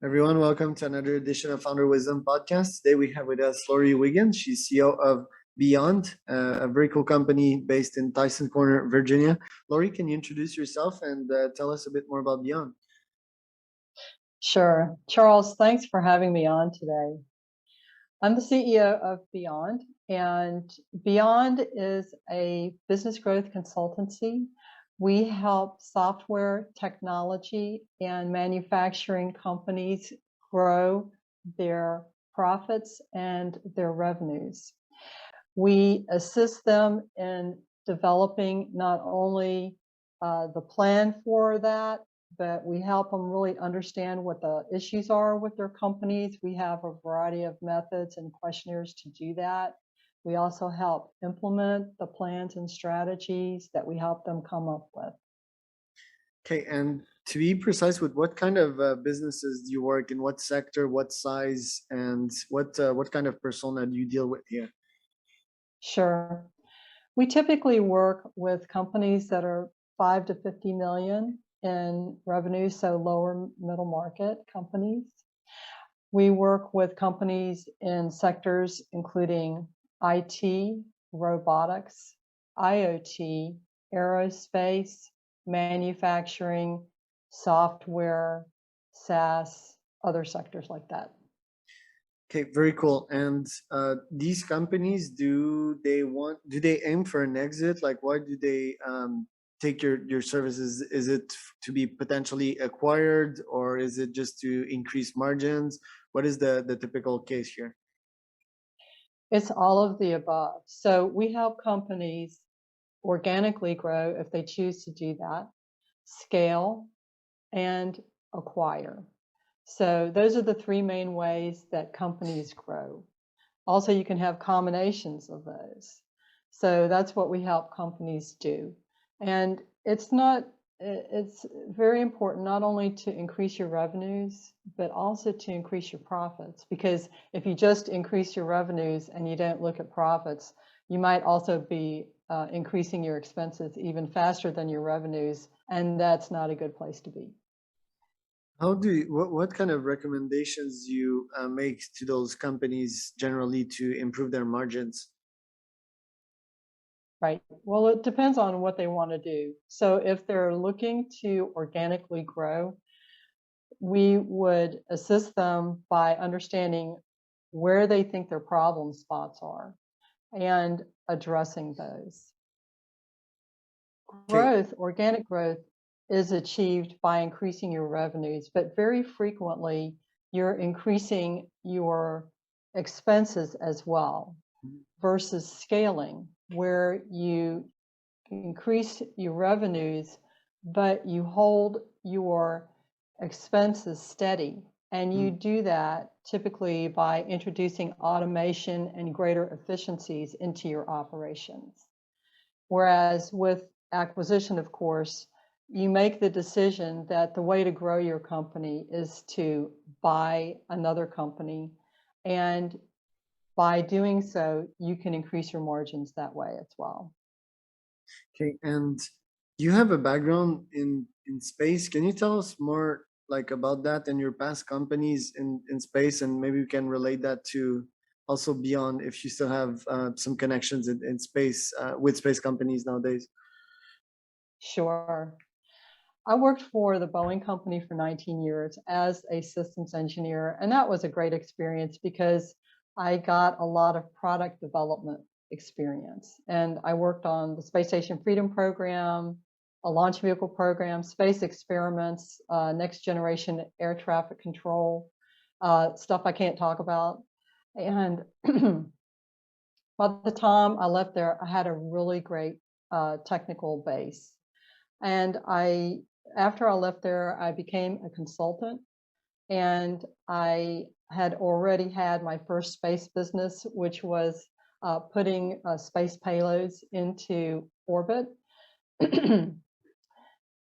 Everyone, welcome to another edition of Founder Wisdom Podcast. Today we have with us Laurie Wiggins. She's CEO of Beyond, a very cool company based in Tyson Corner, Virginia. Laurie, can you introduce yourself and tell us a bit more about Beyond? Sure. Charles, thanks for having me on today. I'm the CEO of Beyond, and Beyond is a business growth consultancy. We help software, technology, and manufacturing companies grow their profits and their revenues. We assist them in developing not only the plan for that, but we help them really understand what the issues are with their companies. We have a variety of methods and questionnaires to do that. We also help implement the plans and strategies that we help them come up with. Okay, and to be precise, with what kind of businesses do you work in? What sector, what size, and what kind of persona do you deal with here? Sure. We typically work with companies that are 5 to 50 million in revenue, so lower middle market companies. We work with companies in sectors including IT, robotics, IoT, aerospace, manufacturing, software, SaaS, other sectors like that. Okay, very cool. And these companies, do they aim for an exit? Like, why do they take your services? Is it to be potentially acquired, or is it just to increase margins? What is the typical case here? It's all of the above. So we help companies organically grow if they choose to do that, scale, and acquire. So those are the three main ways that companies grow. Also, you can have combinations of those. So that's what we help companies do. And it's very important not only to increase your revenues, but also to increase your profits. Because if you just increase your revenues and you don't look at profits, you might also be increasing your expenses even faster than your revenues, and that's not a good place to be. What kind of recommendations do you make to those companies generally to improve their margins? Right. Well, it depends on what they want to do. So if they're looking to organically grow, we would assist them by understanding where they think their problem spots are and addressing those. Organic growth is achieved by increasing your revenues, but very frequently you're increasing your expenses as well versus scaling, where you increase your revenues, but you hold your expenses steady. And you do that typically by introducing automation and greater efficiencies into your operations. Whereas with acquisition, of course, you make the decision that the way to grow your company is to buy another company, and by doing so, you can increase your margins that way as well. Okay, and you have a background in space. Can you tell us more like about that and your past companies in space, and maybe we can relate that to also Beyond, if you still have some connections in space with space companies nowadays? Sure. I worked for the Boeing company for 19 years as a systems engineer, and that was a great experience because I got a lot of product development experience. And I worked on the Space Station Freedom Program, a launch vehicle program, space experiments, next generation air traffic control, stuff I can't talk about. And by the time I left there, I had a really great technical base. And after I left there, I became a consultant, and I had already had my first space business, which was putting space payloads into orbit.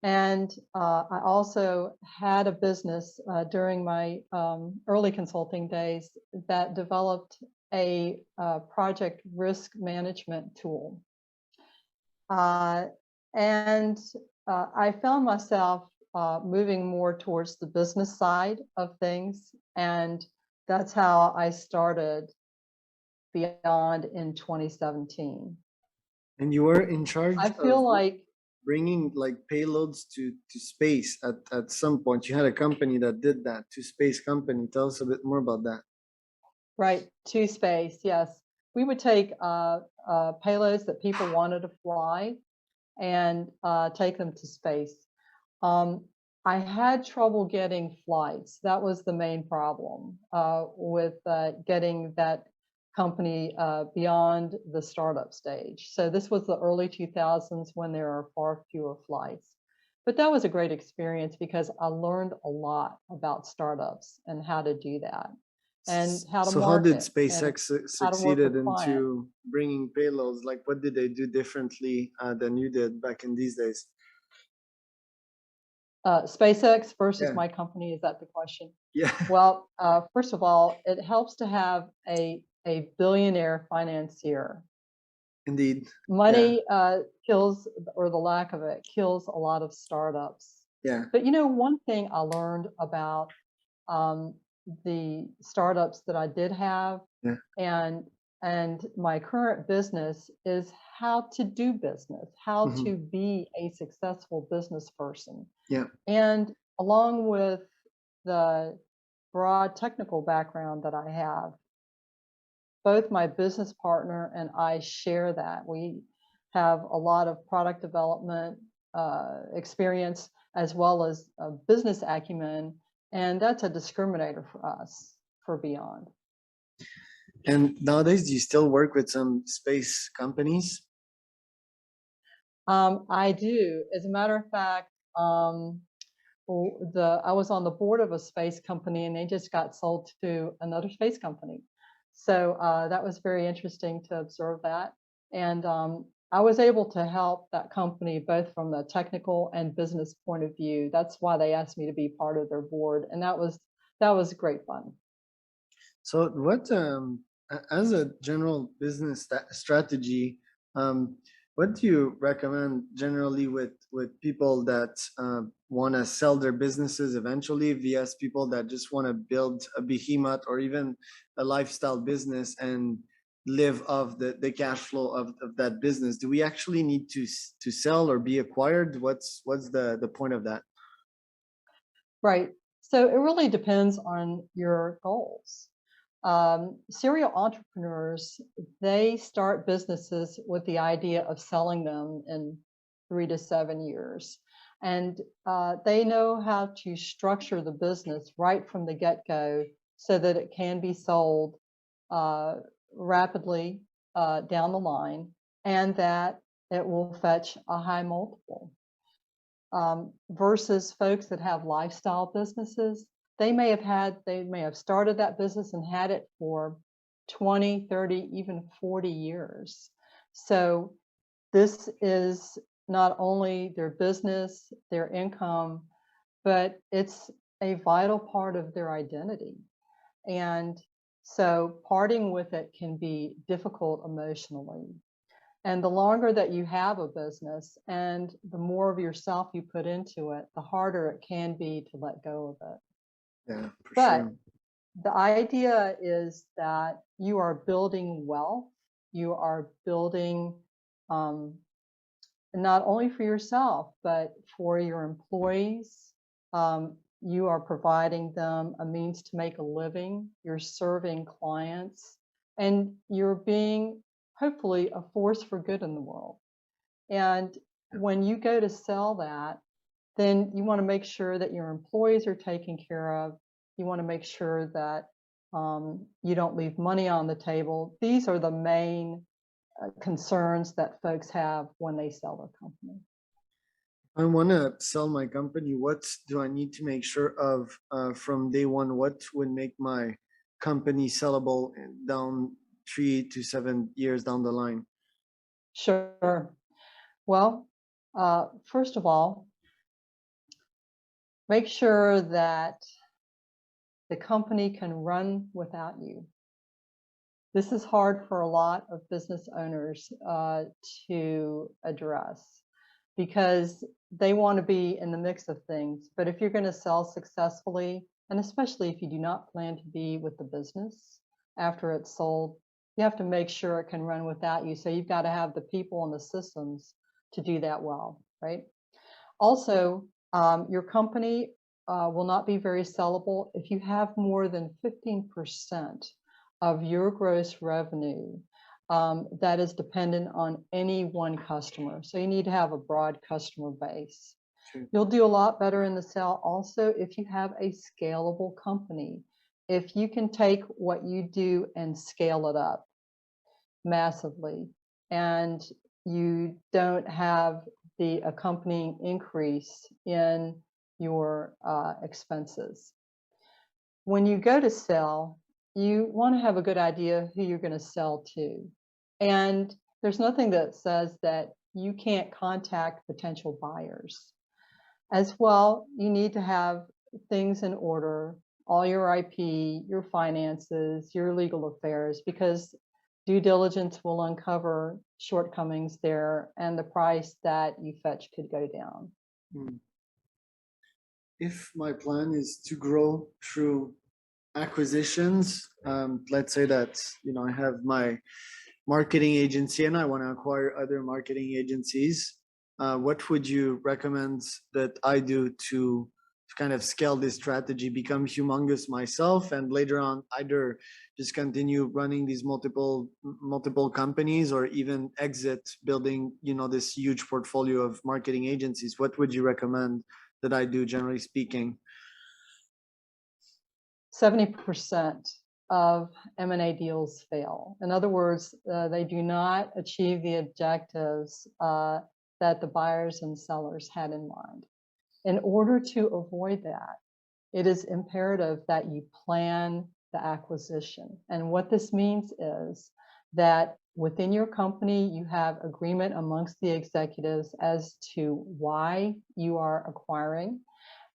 And I also had a business during my early consulting days that developed a project risk management tool. And I found myself moving more towards the business side of things. And that's how I started Beyond in 2017. And you were in charge I of feel like, bringing like payloads to space at some point. You had a company that did that, to space company. Tell us a bit more about that. right, to space, yes. We would take payloads that people wanted to fly and take them to space. Um, I had trouble getting flights. That was the main problem with getting that company beyond the startup stage. So this was the early 2000s when there are far fewer flights. But that was a great experience because I learned a lot about startups and how to do that and how to So how did market and SpaceX how to work succeeded with clients. into bringing payloads? Like, what did they do differently than you did back in these days? SpaceX versus Yeah, my company, is that the question? yeah, Well, first of all, it helps to have a billionaire financier. indeed. Yeah, Money kills, or the lack of it, kills a lot of startups. yeah. But you know, one thing I learned about um, the startups that I did have Yeah. and my current business is how to do business, how Hmm. to be a successful business person. Yeah. And along with the broad technical background that I have, both my business partner and I share that. We have a lot of product development experience as well as business acumen, and that's a discriminator for us for Beyond. And nowadays, do you still work with some space companies? I do. As a matter of fact, I was on the board of a space company, and they just got sold to another space company. So that was very interesting to observe that. And I was able to help that company both from the technical and business point of view. That's why they asked me to be part of their board, and that was great fun. So what, as a general business strategy, um, what do you recommend generally with people that want to sell their businesses eventually, vs people that just want to build a behemoth or even a lifestyle business and live off the cash flow of that business? Do we actually need to sell or be acquired? What's the point of that? Right. So it really depends on your goals. Serial entrepreneurs, they start businesses with the idea of selling them in 3 to 7 years. And they know how to structure the business right from the get go so that it can be sold uh, rapidly down the line and that it will fetch a high multiple. Versus folks that have lifestyle businesses, they may have started that business and had it for 20, 30, even 40 years. So this is not only their business, their income, but it's a vital part of their identity. And so parting with it can be difficult emotionally. And the longer that you have a business and the more of yourself you put into it, the harder it can be to let go of it. Yeah, for But sure. the idea is that you are building wealth, you are building um, not only for yourself, but for your employees. You are providing them a means to make a living, you're serving clients, and you're being hopefully a force for good in the world. And when you go to sell that, then you want to make sure that your employees are taken care of. You want to make sure that you don't leave money on the table. These are the main concerns that folks have when they sell their company. I want to sell my company. What do I need to make sure of from day one? What would make my company sellable down 3 to 7 years down the line? Sure. Well, first of all, make sure that the company can run without you. This is hard for a lot of business owners to address. because they want to be in the mix of things. But if you're going to sell successfully, and especially if you do not plan to be with the business after it's sold, you have to make sure it can run without you. So you've got to have the people and the systems to do that well, right? Also, your company will not be very sellable if you have more than 15% of your gross revenue that is dependent on any one customer. So you need to have a broad customer base. Sure. You'll do a lot better in the sale also if you have a scalable company. If you can take what you do and scale it up massively, and you don't have the accompanying increase in your expenses. When you go to sell, you want to have a good idea who you're going to sell to. And there's nothing that says that you can't contact potential buyers. As well, you need to have things in order, all your IP, your finances, your legal affairs, because due diligence will uncover shortcomings there and the price that you fetch could go down. If my plan is to grow through acquisitions, let's say that, I have my marketing agency and I want to acquire other marketing agencies, what would you recommend that I do to kind of scale this strategy, become humongous myself, and later on either just continue running these multiple companies or even exit building, this huge portfolio of marketing agencies? What would you recommend that I do, generally speaking? 70% of M&A deals fail. In other words, they do not achieve the objectives that the buyers and sellers had in mind. In order to avoid that, it is imperative that you plan the acquisition. And what this means is that within your company, you have agreement amongst the executives as to why you are acquiring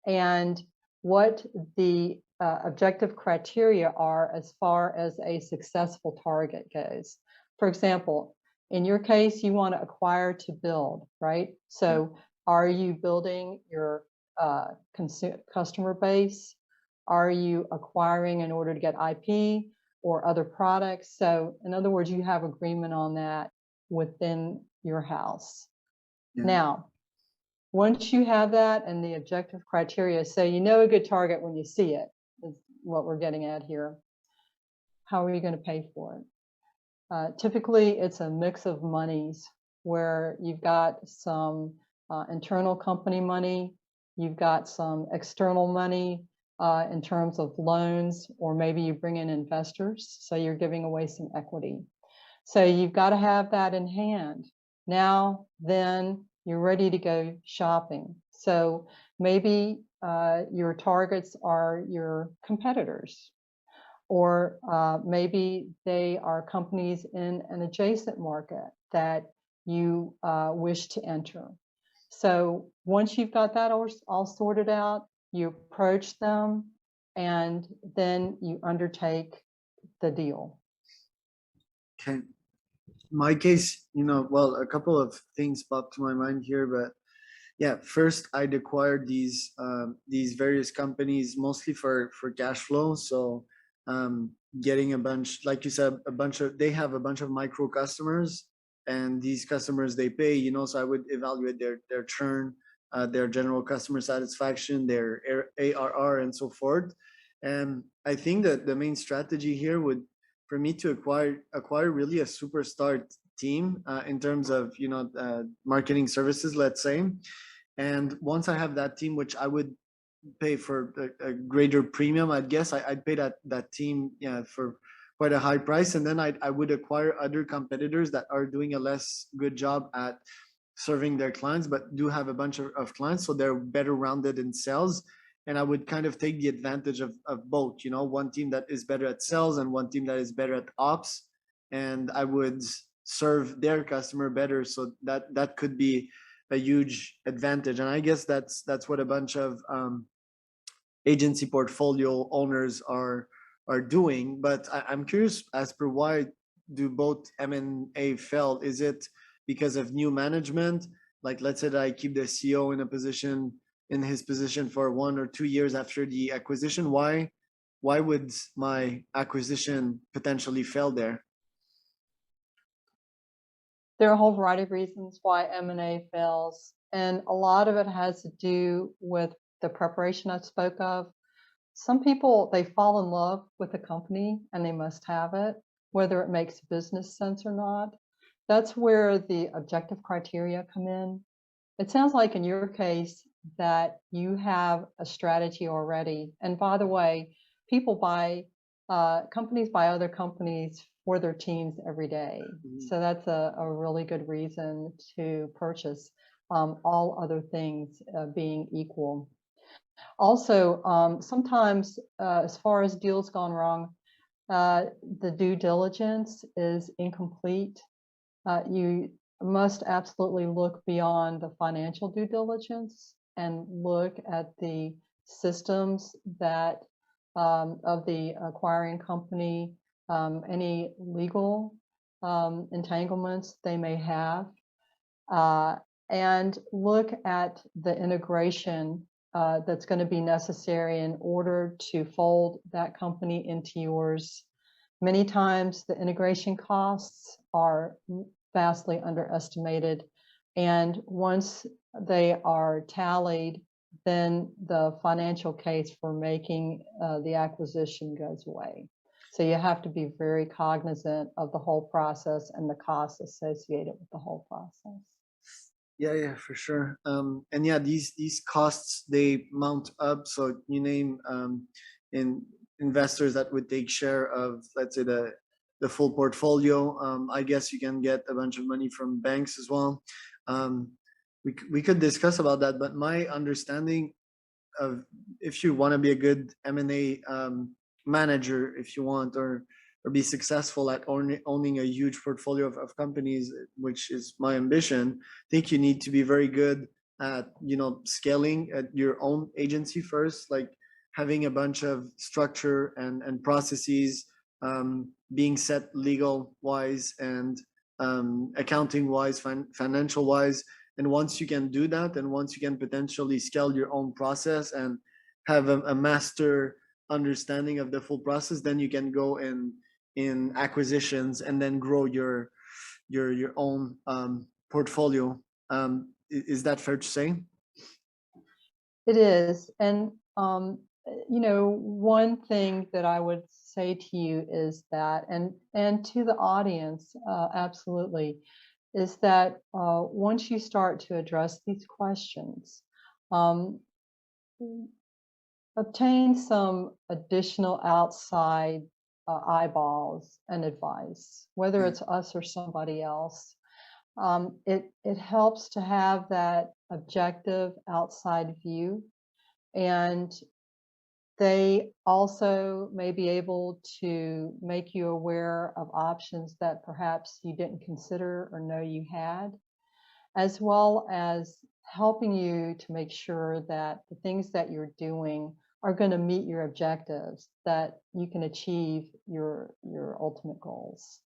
and what the objective criteria are as far as a successful target goes. For example, in your case, you want to acquire to build, right? So are you building your customer base? Are you acquiring in order to get IP or other products? So in other words, you have agreement on that within your house. Yeah. Now, once you have that and the objective criteria, so you know a good target when you see it, is what we're getting at here. How are you going to pay for it? Typically, it's a mix of monies where you've got some internal company money, you've got some external money in terms of loans, or maybe you bring in investors, so you're giving away some equity. So you've got to have that in hand. Now, then, you're ready to go shopping. So maybe your targets are your competitors, or maybe they are companies in an adjacent market that you wish to enter. So once you've got that all sorted out, you approach them and then you undertake the deal. Okay. My case, well, a couple of things popped to my mind here, but yeah, first I'd acquired these various companies mostly for cash flow. So getting a bunch, like you said, they have a bunch of micro customers, and these customers, they pay, so I would evaluate their churn, their general customer satisfaction, their ARR, and so forth. And I think that the main strategy here would, for me, to acquire really a superstar team in terms of marketing services, let's say. And once I have that team, which I would pay for a greater premium, I guess I'd pay that team for quite a high price, and then I would acquire other competitors that are doing a less good job at serving their clients, but do have a bunch of clients, so they're better rounded in sales. And I would kind of take the advantage of both, one team that is better at sales and one team that is better at ops, and I would serve their customer better. So that could be a huge advantage. And I guess that's what a bunch of agency portfolio owners are doing. But I'm curious as per why do both M&A fail? Is it because of new management? like let's say that I keep the CEO in his position for 1 or 2 years after the acquisition, why would my acquisition potentially fail there? There are a whole variety of reasons why M&A fails, and a lot of it has to do with the preparation I spoke of. Some people, they fall in love with a company and they must have it, whether it makes business sense or not. That's where the objective criteria come in. It sounds like in your case that you have a strategy already. And by the way, people buy, companies buy other companies for their teams every day. So that's a really good reason to purchase, all other things being equal. Also, sometimes as far as deals gone wrong, the due diligence is incomplete. You must absolutely look beyond the financial due diligence and look at the systems that of the acquiring company, any legal entanglements they may have, and look at the integration that's going to be necessary in order to fold that company into yours. Many times the integration costs are vastly underestimated, and once they are tallied, then the financial case for making the acquisition goes away. So you have to be very cognizant of the whole process and the costs associated with the whole process. Yeah, for sure. And yeah, these costs, they mount up. So you name in investors that would take share of, let's say, the full portfolio. I guess you can get a bunch of money from banks as well. Um, we could discuss about that, but my understanding of, if you want to be a good M&A manager, if you want, or be successful at owning a huge portfolio of companies, which is my ambition, I think you need to be very good at, scaling at your own agency first, like having a bunch of structure and processes being set legal wise and accounting wise, financial wise. And once you can do that, and once you can potentially scale your own process and have a master understanding of the full process, then you can go in acquisitions and then grow your own portfolio. Is that fair to say? It is. And, one thing that I would say to you is that, and to the audience, absolutely, is that once you start to address these questions, um, obtain some additional outside eyeballs and advice, whether it's us or somebody else. It helps to have that objective outside view, and they also may be able to make you aware of options that perhaps you didn't consider or know you had, as well as helping you to make sure that the things that you're doing are going to meet your objectives, that you can achieve your ultimate goals.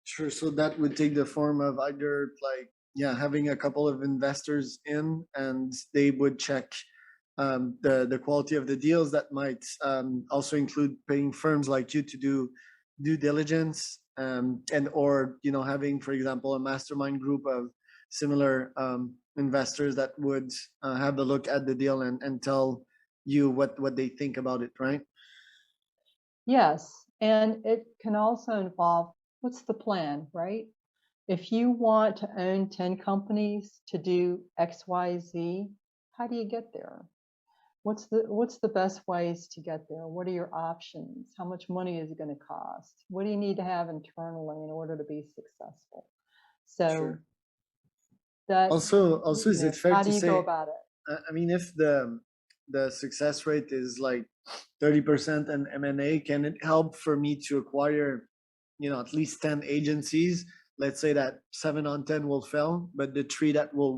Sure. So that would take the form of either, like, yeah, having a couple of investors in, and they would check the quality of the deals. That might also include paying firms like you to do due diligence, and or having, for example, a mastermind group of similar investors that would have a look at the deal and tell you what they think about it, right? Yes, and it can also involve what's the plan, right? If you want to own 10 companies to do XYZ, how do you get there? What's the best ways to get there? What are your options? How much money is it going to cost? What do you need to have internally in order to be successful? So Sure. that, Also, is it fair how to do you go say, about it? I mean, if the success rate is like 30% in M&A, can it help for me to acquire, at least 10 agencies? Let's say that 7 on 10 will fail, but the three that will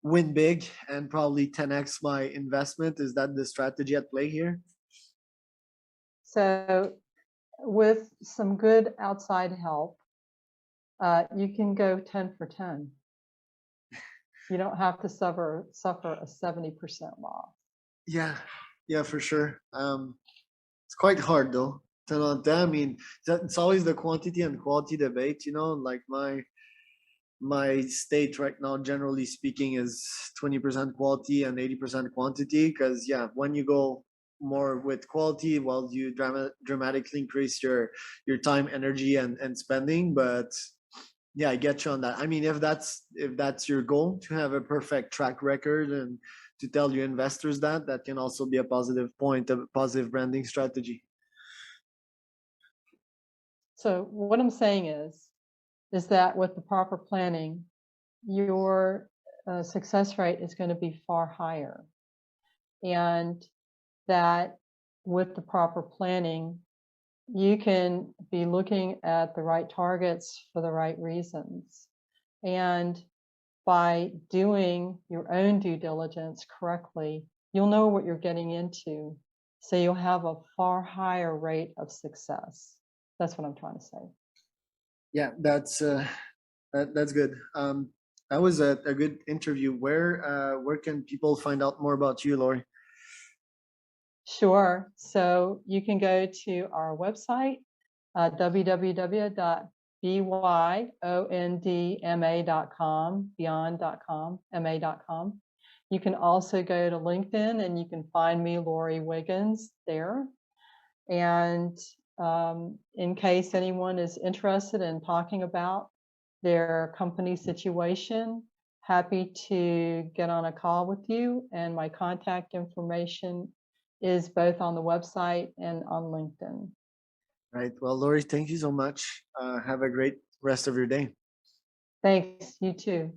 win big and probably 10x my investment. Is that the strategy at play here? So with some good outside help, you can go 10 for 10. You don't have to suffer a 70% loss. Yeah, yeah, for sure. It's quite hard though. To not that, I mean, it's always the quantity and quality debate. Like my state right now, generally speaking, is 20% quality and 80% quantity. Because yeah, when you go more with quality, well, you dramatically increase your time, energy, and spending. But yeah, I get you on that. I mean, if that's your goal, to have a perfect track record and to tell your investors that can also be a positive point, a positive branding strategy. So what I'm saying is that with the proper planning, your success rate is going to be far higher, and that with the proper planning, you can be looking at the right targets for the right reasons. And by doing your own due diligence correctly, you'll know what you're getting into. So you'll have a far higher rate of success. That's what I'm trying to say. Yeah, that's good. That was a good interview. Where can people find out more about you, Laurie? Sure. So you can go to our website, www.byondma.com, beyond.com, ma.com. You can also go to LinkedIn and you can find me, Laurie Wiggins, there. And in case anyone is interested in talking about their company situation, happy to get on a call with you. And my contact information is both on the website and on LinkedIn. Right. Well, Laurie, thank you so much. Have a great rest of your day. Thanks. You too.